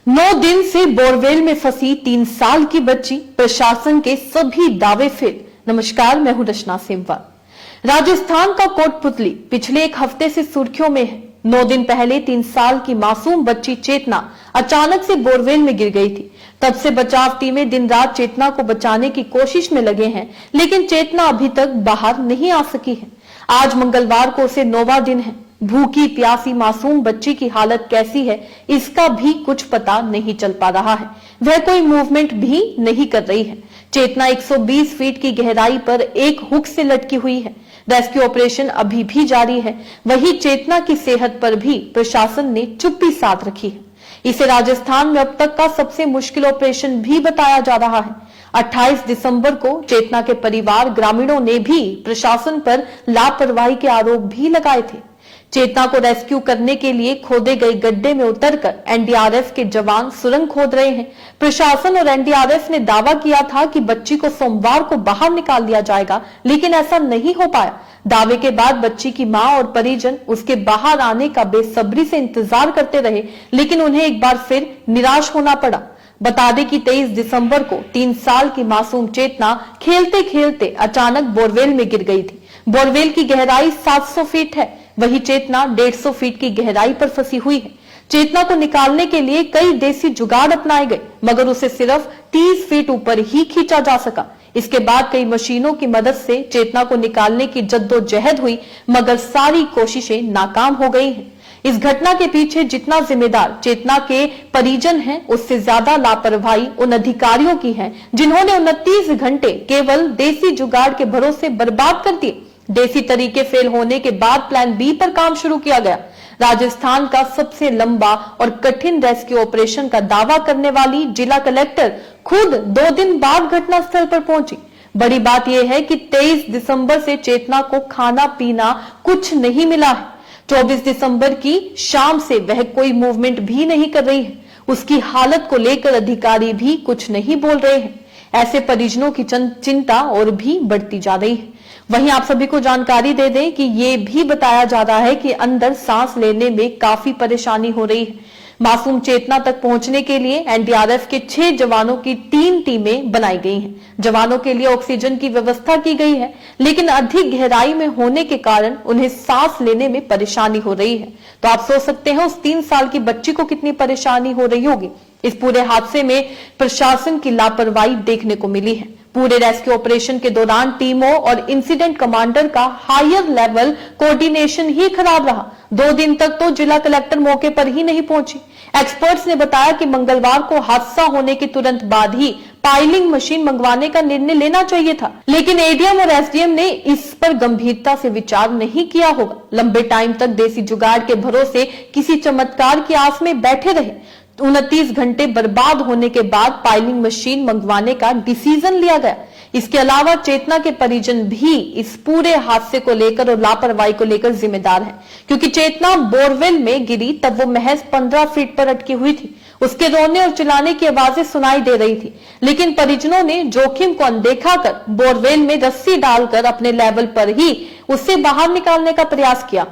9 दिन से बोरवेल में फंसी 3 साल की बच्ची, प्रशासन के सभी दावे फेल। नमस्कार, मैं हूं रचना सेमवाल। राजस्थान का कोटपुतली पिछले एक हफ्ते से सुर्खियों में है। 9 दिन पहले 3 साल की मासूम बच्ची चेतना अचानक से बोरवेल में गिर गई थी। तब से बचाव टीमें दिन रात चेतना को बचाने की कोशिश में लगे हैं, लेकिन चेतना अभी तक बाहर नहीं आ सकी है। आज मंगलवार को उसे 9वां दिन है। भूखी प्यासी मासूम बच्ची की हालत कैसी है, इसका भी कुछ पता नहीं चल पा रहा है। वह कोई मूवमेंट भी नहीं कर रही है। चेतना 120 फीट की गहराई पर एक हुक से लटकी हुई है। रेस्क्यू ऑपरेशन अभी भी जारी है। वहीं चेतना की सेहत पर भी प्रशासन ने चुप्पी साध रखी है। इसे राजस्थान में अब तक का सबसे मुश्किल ऑपरेशन भी बताया जा रहा है। 28 दिसंबर को चेतना के परिवार ग्रामीणों ने भी प्रशासन पर लापरवाही के आरोप भी लगाए थे। चेतना को रेस्क्यू करने के लिए खोदे गए गड्ढे में उतरकर एनडीआरएफ के जवान सुरंग खोद रहे हैं। प्रशासन और एनडीआरएफ ने दावा किया था कि बच्ची को सोमवार को बाहर निकाल दिया जाएगा, लेकिन ऐसा नहीं हो पाया। दावे के बाद बच्ची की मां और परिजन उसके बाहर आने का बेसब्री से इंतजार करते रहे, लेकिन उन्हें एक बार फिर निराश होना पड़ा। बता दें कि 23 दिसंबर को 3 साल की मासूम चेतना खेलते खेलते अचानक बोरवेल में गिर गई थी। बोरवेल की गहराई 700 फीट है, वही चेतना 150 फीट की गहराई पर फंसी हुई है। चेतना को निकालने के लिए कई देसी जुगाड़ अपनाए गए, मगर उसे सिर्फ 30 फीट ऊपर ही खींचा जा सका। इसके बाद कई मशीनों की मदद से चेतना को निकालने की जद्दोजहद हुई, मगर सारी कोशिशें नाकाम हो गई हैं। इस घटना के पीछे जितना जिम्मेदार चेतना के परिजन हैं, उससे ज्यादा लापरवाही उन अधिकारियों की है जिन्होंने 29 घंटे केवल देसी जुगाड़ के भरोसे बर्बाद कर दिए। देसी तरीके फेल होने के बाद प्लान बी पर काम शुरू किया गया। राजस्थान का सबसे लंबा और कठिन रेस्क्यू ऑपरेशन का दावा करने वाली जिला कलेक्टर खुद 2 दिन बाद घटनास्थल पर पहुंची। बड़ी बात यह है कि 23 दिसंबर से चेतना को खाना पीना कुछ नहीं मिला है। 24 दिसंबर की शाम से वह कोई मूवमेंट भी नहीं कर रही है। उसकी हालत को लेकर अधिकारी भी कुछ नहीं बोल रहे हैं। ऐसे परिजनों की चिंता और भी बढ़ती जा रही है। वहीं आप सभी को जानकारी दे दें कि ये भी बताया जा रहा है कि अंदर सांस लेने में काफी परेशानी हो रही है। मासूम चेतना तक पहुंचने के लिए एनडीआरएफ के 6 जवानों की 3 टीमें बनाई गई हैं। जवानों के लिए ऑक्सीजन की व्यवस्था की गई है, लेकिन अधिक गहराई में होने के कारण उन्हें सांस लेने में परेशानी हो रही है। तो आप सोच सकते हैं उस 3 साल की बच्ची को कितनी परेशानी हो रही होगी। इस पूरे हादसे में प्रशासन की लापरवाही देखने को मिली है। पूरे रेस्क्यू ऑपरेशन के दौरान टीमों और इंसिडेंट कमांडर का हायर लेवल कोऑर्डिनेशन ही खराब रहा। 2 दिन तक तो जिला कलेक्टर मौके पर ही नहीं पहुंची। एक्सपर्ट्स ने बताया कि मंगलवार को हादसा होने के तुरंत बाद ही पाइलिंग मशीन मंगवाने का निर्णय लेना चाहिए था, लेकिन एडीएम और एसडीएम ने इस पर गंभीरता से विचार नहीं किया होगा। लंबे टाइम तक देसी जुगाड़ के भरोसे किसी चमत्कार की आस में बैठे रहे। 29 घंटे बर्बाद होने के बाद पाइलिंग मशीन मंगवाने का डिसीजन लिया गया। इसके अलावा चेतना के परिजन भी इस पूरे हादसे को लेकर और लापरवाही को लेकर जिम्मेदार हैं, क्योंकि चेतना बोरवेल में गिरी तब वो महज 15 फीट पर अटकी हुई थी। उसके रोने और चिल्लाने की आवाजें सुनाई दे रही थी, लेकिन परिजनों ने जोखिम को अनदेखा कर बोरवेल में रस्सी डालकर अपने लेवल पर ही उससे बाहर निकालने का प्रयास किया।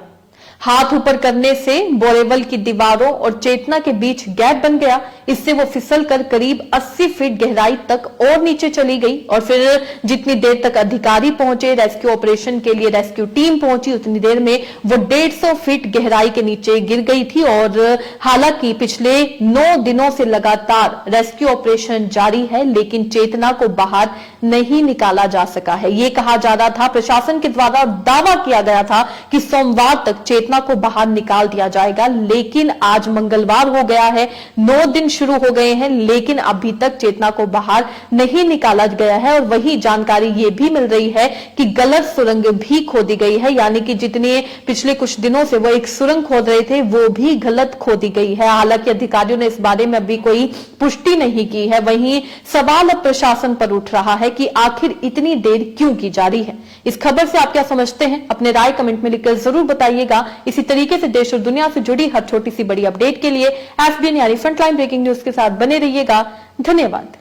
हाथ ऊपर करने से बोरेवल की दीवारों और चेतना के बीच गैप बन गया। इससे वो फिसलकर करीब 80 फीट गहराई तक और नीचे चली गई। और फिर जितनी देर तक अधिकारी पहुंचे, रेस्क्यू ऑपरेशन के लिए रेस्क्यू टीम पहुंची, उतनी देर में वो 150 फीट गहराई के नीचे गिर गई थी। और हालांकि पिछले 9 दिनों से लगातार रेस्क्यू ऑपरेशन जारी है, लेकिन चेतना को बाहर नहीं निकाला जा सका है। ये कहा जा रहा था, प्रशासन के द्वारा दावा किया गया था कि सोमवार तक चेतना को बाहर निकाल दिया जाएगा, लेकिन आज मंगलवार हो गया है, 9 दिन शुरू हो गए हैं, लेकिन अभी तक चेतना को बाहर नहीं निकाला गया है। और वही जानकारी ये भी मिल रही है कि गलत सुरंग भी खोदी गई है, यानी कि जितने पिछले कुछ दिनों से वो एक सुरंग खोद रहे थे, वो भी गलत खोदी गई है। हालांकि अधिकारियों ने इस बारे में अभी कोई पुष्टि नहीं की है। वहीं सवाल अब प्रशासन पर उठ रहा है कि आखिर इतनी देर क्यों की जा रही है। इस खबर से आप क्या समझते हैं? अपने राय कमेंट में लिखकर जरूर बताइएगा। इसी तरीके से देश और दुनिया से जुड़ी हर छोटी सी बड़ी अपडेट के लिए FBN यानी फ्रंटलाइन ब्रेकिंग न्यूज के साथ बने रहिएगा। धन्यवाद।